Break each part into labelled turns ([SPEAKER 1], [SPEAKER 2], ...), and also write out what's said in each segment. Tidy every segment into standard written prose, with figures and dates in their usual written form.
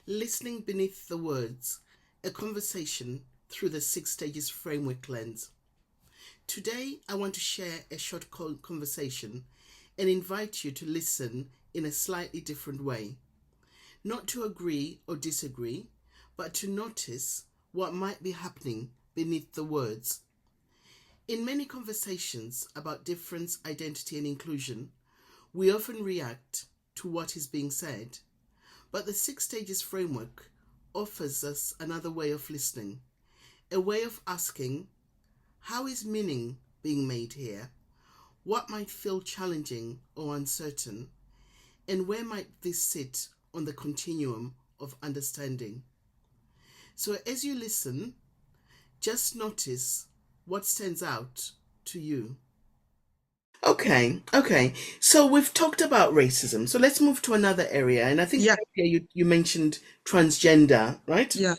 [SPEAKER 1] Listening Beneath the Words, a conversation through the Six Stages framework lens. Today, I want to share a short conversation and invite you to listen in a slightly different way. Not to agree or disagree, but to notice what might be happening beneath the words. In many conversations about difference, identity, and inclusion, we often react to what is being said. But the Six Stages framework offers us another way of listening, a way of asking, how is meaning being made here? What might feel challenging or uncertain? And where might this sit on the continuum of understanding? So as you listen, just notice what stands out to you. Okay. So we've talked about racism. So let's move to another area. And I think
[SPEAKER 2] Yeah,
[SPEAKER 1] you mentioned transgender, right?
[SPEAKER 2] yeah.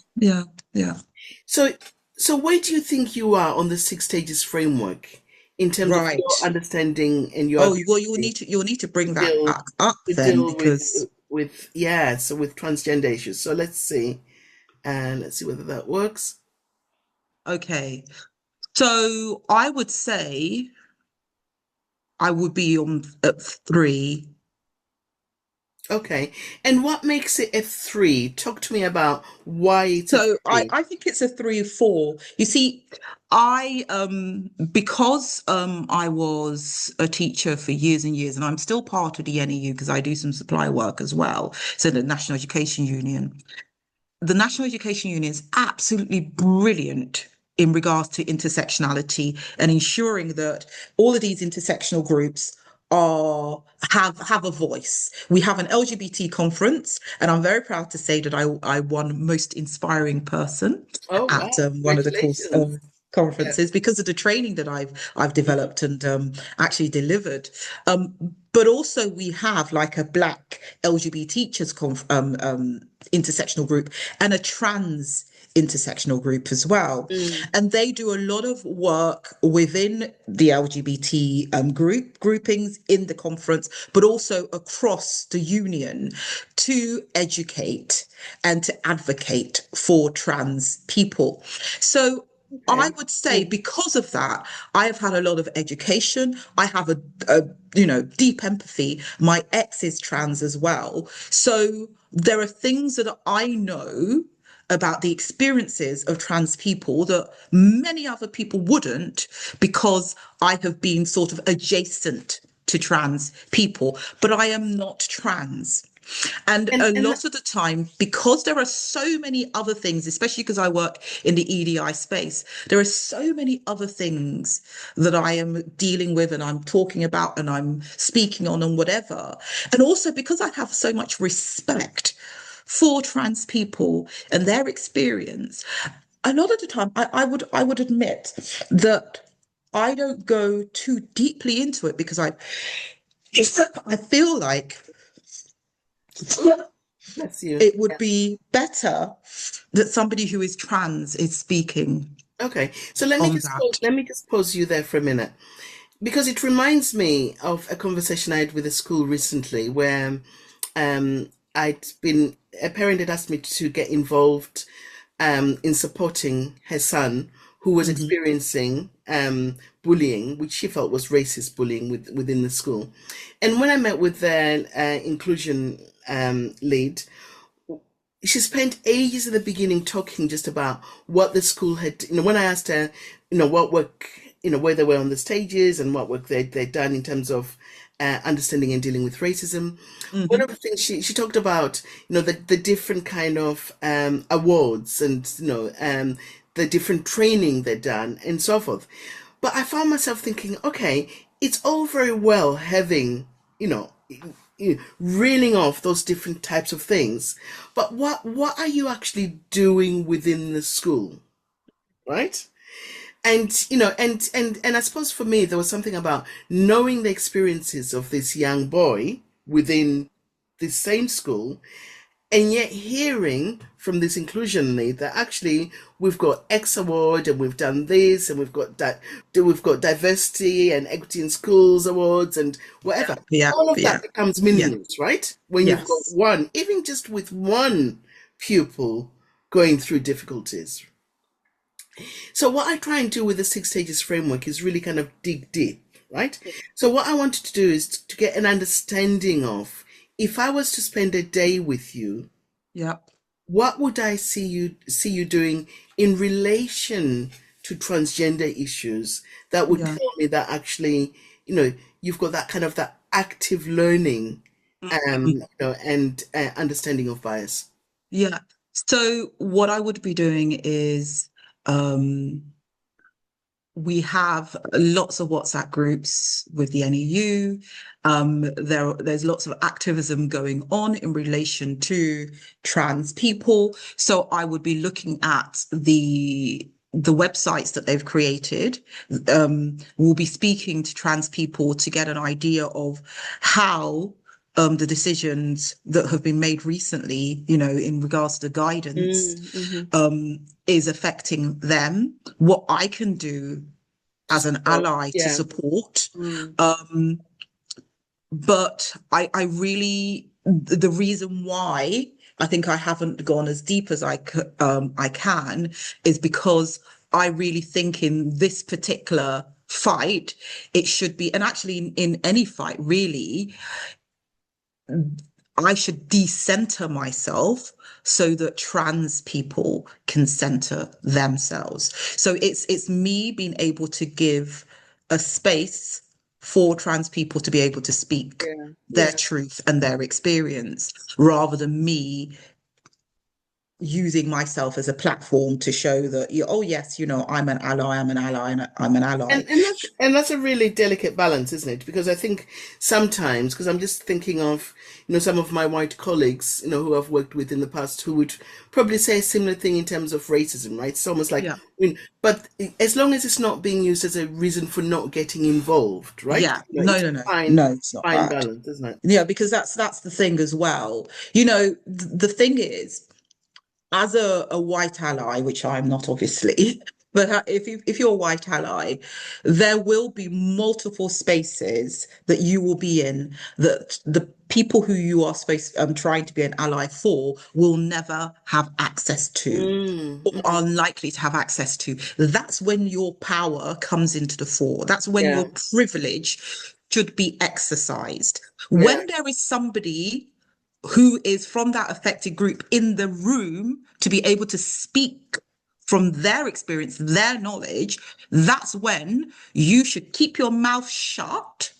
[SPEAKER 1] So where do you think you are on the Six Stages framework in terms of your
[SPEAKER 2] Right.
[SPEAKER 1] understanding and your
[SPEAKER 2] Oh, well,
[SPEAKER 1] ability
[SPEAKER 2] you'll need to bring
[SPEAKER 1] to
[SPEAKER 2] that
[SPEAKER 1] deal
[SPEAKER 2] back up
[SPEAKER 1] to
[SPEAKER 2] then
[SPEAKER 1] deal
[SPEAKER 2] because
[SPEAKER 1] with transgender issues? So let's see, and let's see whether that works.
[SPEAKER 2] okay. So I would say I would be on at three.
[SPEAKER 1] Okay. And what makes it a three? Talk to me about why it's a
[SPEAKER 2] So I,
[SPEAKER 1] three.
[SPEAKER 2] I think it's a 3 or 4. You see, I because I was a teacher for years and years, and I'm still part of the NEU because I do some supply work as well. So the National Education Union. The National Education Union is absolutely brilliant in regards to intersectionality and ensuring that all of these intersectional groups are have a voice. We have an LGBT conference, and I'm very proud to say that I won most inspiring person
[SPEAKER 1] Oh wow!
[SPEAKER 2] at one of the course
[SPEAKER 1] Congratulations. Yeah.
[SPEAKER 2] conferences because of the training that I've developed and actually delivered. But also we have like a Black LGBT teachers intersectional group and a trans intersectional group as well.
[SPEAKER 1] Mm.
[SPEAKER 2] And they do a lot of work within the LGBT groupings in the conference, but also across the union to educate and to advocate for trans people. So I
[SPEAKER 1] Okay.
[SPEAKER 2] would say
[SPEAKER 1] Mm.
[SPEAKER 2] because of that, I have had a lot of education. I have deep empathy. My ex is trans as well. So there are things that I know about the experiences of trans people that many other people wouldn't because I have been sort of adjacent to trans people, but I am not trans. And
[SPEAKER 1] And
[SPEAKER 2] a
[SPEAKER 1] and
[SPEAKER 2] lot of the time, because there are so many other things, especially because I work in the EDI space, there are so many other things that I am dealing with and I'm talking about and I'm speaking on and whatever. And also because I have so much respect for trans people and their experience, a lot of the time I would admit that I don't go too deeply into it because I feel like
[SPEAKER 1] bless you.
[SPEAKER 2] it would be better that somebody who is trans is speaking
[SPEAKER 1] Okay. So let me
[SPEAKER 2] on
[SPEAKER 1] just pause,
[SPEAKER 2] that.
[SPEAKER 1] let me just pause you there for a minute because it reminds me of a conversation I had with a school recently where I'd been a parent had asked me to get involved in supporting her son who was
[SPEAKER 2] Hmm.
[SPEAKER 1] experiencing bullying, which she felt was racist bullying within the school. And when I met with the inclusion lead, she spent ages at the beginning talking just about what the school had, when I asked her, what work, where they were on the stages and what work they'd done in terms of understanding and dealing with racism. One of
[SPEAKER 2] Hmm.
[SPEAKER 1] the things she talked about, the different kind of awards and, the different training they'd done and so forth. But I found myself thinking, okay, it's all very well having, you know, reeling off those different types of things, but what are you actually doing within the school, right? And and I suppose for me there was something about knowing the experiences of this young boy within the same school and yet hearing from this inclusion lead that actually we've got X award and we've done this and we've got diversity and equity in schools awards and
[SPEAKER 2] Yeah,
[SPEAKER 1] whatever.
[SPEAKER 2] yeah,
[SPEAKER 1] All of
[SPEAKER 2] yeah,
[SPEAKER 1] that becomes
[SPEAKER 2] yeah.
[SPEAKER 1] meaningless, right? When you've got
[SPEAKER 2] Yes.
[SPEAKER 1] one, even just with one pupil going through difficulties. So what I try and do with the six stages framework is really kind of dig deep, right? So what I wanted to do is to get an understanding of, if I was to spend a day with you,
[SPEAKER 2] Yeah.
[SPEAKER 1] what would I see you doing in relation to transgender issues that would
[SPEAKER 2] Yeah.
[SPEAKER 1] tell me that actually, you've got that kind of that active learning,
[SPEAKER 2] Mhm.
[SPEAKER 1] and understanding of bias.
[SPEAKER 2] Yeah. So what I would be doing is um we have lots of WhatsApp groups with the NEU. There's lots of activism going on in relation to trans people. So I would be looking at the websites that they've created. We'll be speaking to trans people to get an idea of how the decisions that have been made recently, in regards to guidance,
[SPEAKER 1] Mm-hmm.
[SPEAKER 2] is affecting them, what I can do
[SPEAKER 1] To
[SPEAKER 2] as an
[SPEAKER 1] support,
[SPEAKER 2] ally to
[SPEAKER 1] yeah.
[SPEAKER 2] support.
[SPEAKER 1] Mm.
[SPEAKER 2] Um, but I really, the reason why I think I haven't gone as deep as I can is because I really think in this particular fight, it should be, and actually in any fight, really, I should decenter myself so that trans people can center themselves. So it's me being able to give a space for trans people to be able to speak
[SPEAKER 1] Yeah,
[SPEAKER 2] their
[SPEAKER 1] yeah.
[SPEAKER 2] truth and their experience rather than me using myself as a platform to show that, oh yes, I'm an ally, I'm an ally, and I'm an ally.
[SPEAKER 1] And that's a really delicate balance, isn't it? Because I think sometimes, because I'm just thinking of, some of my white colleagues, who I've worked with in the past, who would probably say a similar thing in terms of racism, right? It's almost like,
[SPEAKER 2] Yeah.
[SPEAKER 1] but as long as it's not being used as a reason for not getting involved, right?
[SPEAKER 2] Yeah. No,
[SPEAKER 1] It's
[SPEAKER 2] no, no.
[SPEAKER 1] a fine,
[SPEAKER 2] No, it's not
[SPEAKER 1] fine
[SPEAKER 2] that.
[SPEAKER 1] balance, isn't it?
[SPEAKER 2] Yeah, because that's the thing as well. The thing is, as a white ally, which I'm not obviously, but if you're a white ally, there will be multiple spaces that you will be in that the people who you are supposed trying to be an ally for will never have access to
[SPEAKER 1] Mm,
[SPEAKER 2] or are
[SPEAKER 1] mm,
[SPEAKER 2] unlikely to have access to. That's when your power comes into the fore. That's when
[SPEAKER 1] yeah,
[SPEAKER 2] your privilege should be exercised.
[SPEAKER 1] yeah.
[SPEAKER 2] When there is somebody who is from that affected group in the room to be able to speak from their experience, their knowledge, that's when you should keep your mouth shut.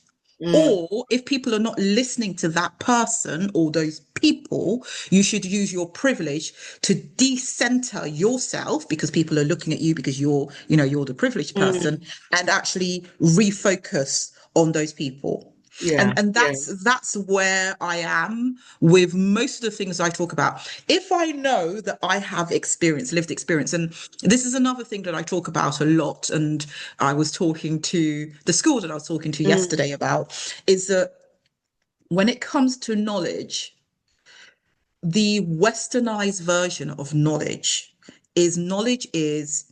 [SPEAKER 1] Mm,
[SPEAKER 2] Or if people are not listening to that person or those people, you should use your privilege to decenter yourself because people are looking at you because you're the privileged person
[SPEAKER 1] mm,
[SPEAKER 2] and actually refocus on those people. And
[SPEAKER 1] yeah,
[SPEAKER 2] and
[SPEAKER 1] yeah.
[SPEAKER 2] that's where I am with most of the things I talk about. If I know that I have experience, lived experience, and this is another thing that I talk about a lot, and I was talking to the school that I was talking to
[SPEAKER 1] Mm,
[SPEAKER 2] yesterday about, is that when it comes to the westernized version of knowledge is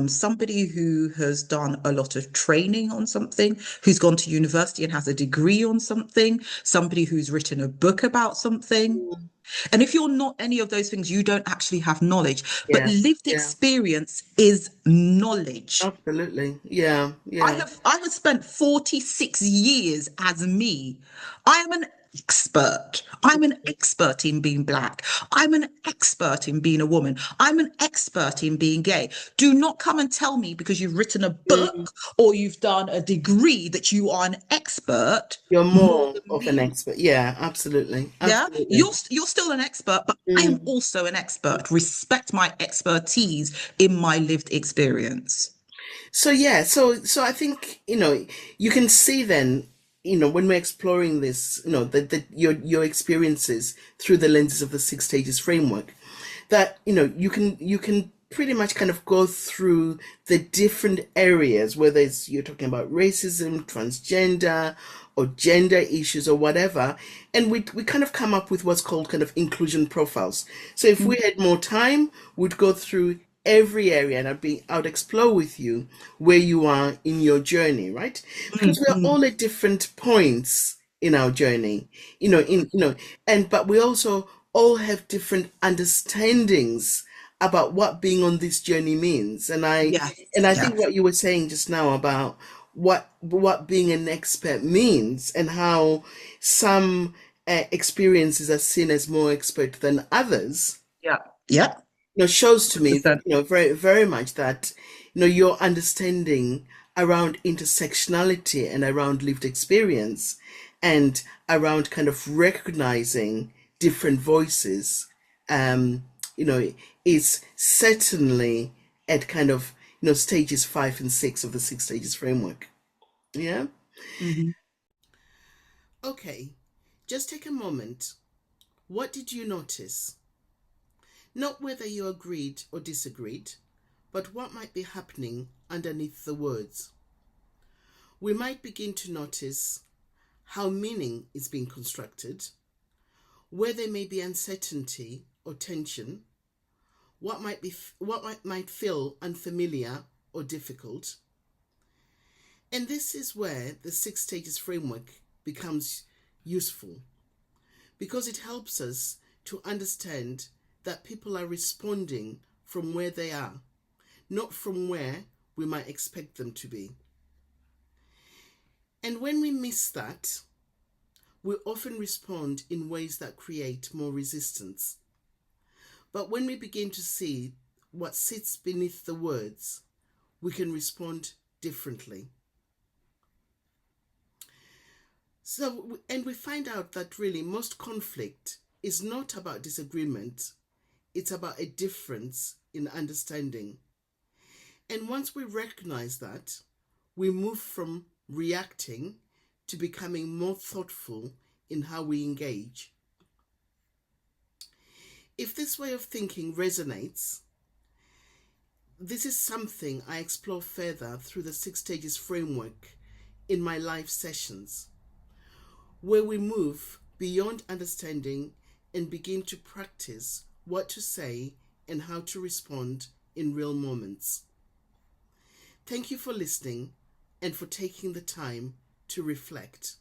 [SPEAKER 2] somebody who has done a lot of training on something, who's gone to university and has a degree on something, somebody who's written a book about something.
[SPEAKER 1] mm,
[SPEAKER 2] And if you're not any of those things, you don't actually have knowledge. But
[SPEAKER 1] yeah,
[SPEAKER 2] lived
[SPEAKER 1] yeah.
[SPEAKER 2] experience is knowledge.
[SPEAKER 1] Absolutely. Yeah,
[SPEAKER 2] I
[SPEAKER 1] yeah.
[SPEAKER 2] have I have spent 46 years as me. I am an expert. I'm an expert in being black. I'm an expert in being a woman. I'm an expert in being gay. Do not come and tell me because you've written a
[SPEAKER 1] Mm.
[SPEAKER 2] book or you've done a degree that you are an expert
[SPEAKER 1] You're
[SPEAKER 2] more
[SPEAKER 1] more
[SPEAKER 2] than
[SPEAKER 1] of an
[SPEAKER 2] me.
[SPEAKER 1] expert. Yeah, absolutely.
[SPEAKER 2] Yeah,
[SPEAKER 1] Absolutely.
[SPEAKER 2] you're still an expert, but I am
[SPEAKER 1] Mm.
[SPEAKER 2] also an expert. Respect my expertise in my lived experience.
[SPEAKER 1] So yeah, so I think, you can see then, when we're exploring this, that your experiences through the lenses of the six stages framework, that, you can pretty much kind of go through the different areas, whether it's you're talking about racism, transgender, or gender issues or whatever, and we kind of come up with what's called kind of inclusion profiles. So if we had more time, we'd go through every area, and I would explore with you where you are in your journey, right? Because we are
[SPEAKER 2] Mm,
[SPEAKER 1] all at different points in our journey, in and but we also all have different understandings about what being on this journey means.
[SPEAKER 2] Yes.
[SPEAKER 1] And I think
[SPEAKER 2] Yes.
[SPEAKER 1] what you were saying just now about what being an expert means, and how some experiences are seen as more expert than others,
[SPEAKER 2] Yeah. Yeah.
[SPEAKER 1] shows to me,
[SPEAKER 2] 100%.
[SPEAKER 1] very, very much that, your understanding around intersectionality and around lived experience, and around kind of recognizing different voices, um, you know, is certainly at kind of, stages 5 and 6 of the 6 stages framework. Yeah.
[SPEAKER 2] Hmm.
[SPEAKER 1] Okay. Just take a moment. What did you notice? Not whether you agreed or disagreed, but what might be happening underneath the words. We might begin to notice how meaning is being constructed, where there may be uncertainty or tension, what might feel unfamiliar or difficult. And this is where the 6 stages framework becomes useful, because it helps us to understand that people are responding from where they are, not from where we might expect them to be. And when we miss that, we often respond in ways that create more resistance. But when we begin to see what sits beneath the words, we can respond differently. And we find out that really most conflict is not about disagreement, it's about a difference in understanding. And once we recognize that, we move from reacting to becoming more thoughtful in how we engage. If this way of thinking resonates, this is something I explore further through the 6 stages framework in my live sessions, where we move beyond understanding and begin to practice what to say and how to respond in real moments. Thank you for listening and for taking the time to reflect.